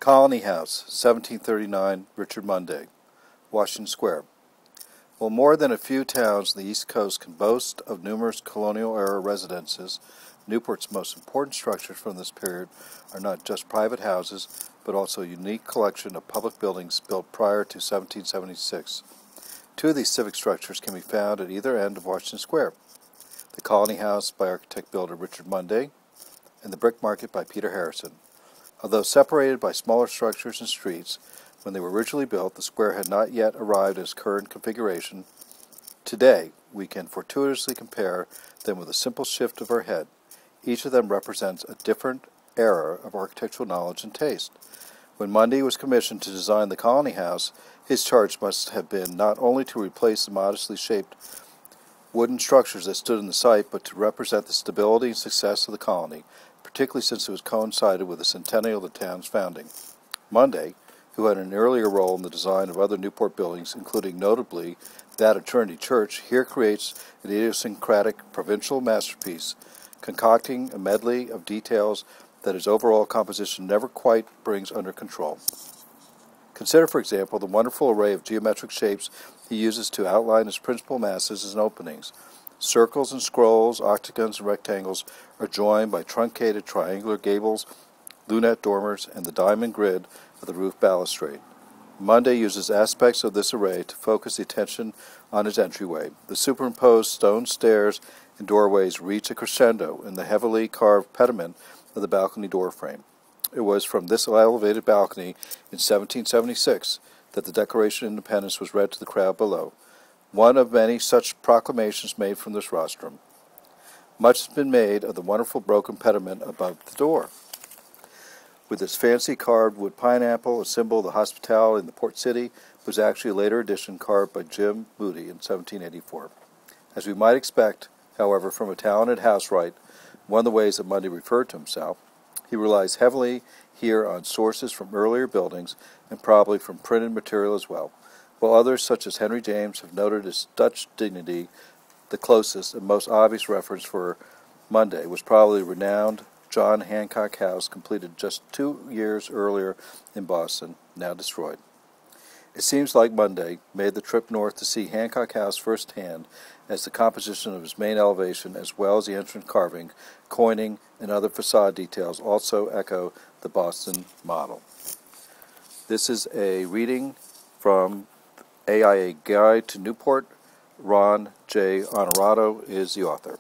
Colony House, 1739, Richard Munday, Washington Square. While more than a few towns on the East Coast can boast of numerous colonial-era residences, Newport's most important structures from this period are not just private houses, but also a unique collection of public buildings built prior to 1776. Two of these civic structures can be found at either end of Washington Square: the Colony House by architect-builder Richard Munday, and the Brick Market by Peter Harrison. Although separated by smaller structures and streets, when they were originally built, the square had not yet arrived at its current configuration. Today, we can fortuitously compare them with a simple shift of our head. Each of them represents a different era of architectural knowledge and taste. When Munday was commissioned to design the Colony House, his charge must have been not only to replace the modestly shaped wooden structures that stood in the site, but to represent the stability and success of the colony, particularly since it was coincided with the centennial of the town's founding. Munday, who had an earlier role in the design of other Newport buildings, including notably that of Trinity Church, here creates an idiosyncratic provincial masterpiece, concocting a medley of details that his overall composition never quite brings under control. Consider, for example, the wonderful array of geometric shapes he uses to outline his principal masses and openings. Circles and scrolls, octagons and rectangles are joined by truncated triangular gables, lunette dormers, and the diamond grid of the roof balustrade. Munday uses aspects of this array to focus the attention on his entryway. The superimposed stone stairs and doorways reach a crescendo in the heavily carved pediment of the balcony door frame. It was from this elevated balcony in 1776 that the Declaration of Independence was read to the crowd below, one of many such proclamations made from this rostrum. Much has been made of the wonderful broken pediment above the door, with its fancy carved wood pineapple, a symbol of the hospitality in the port city, was actually a later addition carved by Jim Moody in 1784. As we might expect, however, from a talented housewright, one of the ways that Munday referred to himself, he relies heavily here on sources from earlier buildings and probably from printed material as well, while others, such as Henry James, have noted his Dutch dignity. The closest and most obvious reference for Munday was probably renowned John Hancock House, completed just 2 years earlier in Boston, now destroyed. It seems like Munday made the trip north to see Hancock House firsthand, as the composition of his main elevation, as well as the entrance carving, coining, and other facade details also echo the Boston model. This is a reading from AIA Guide to Newport. Ron J. Honorato is the author.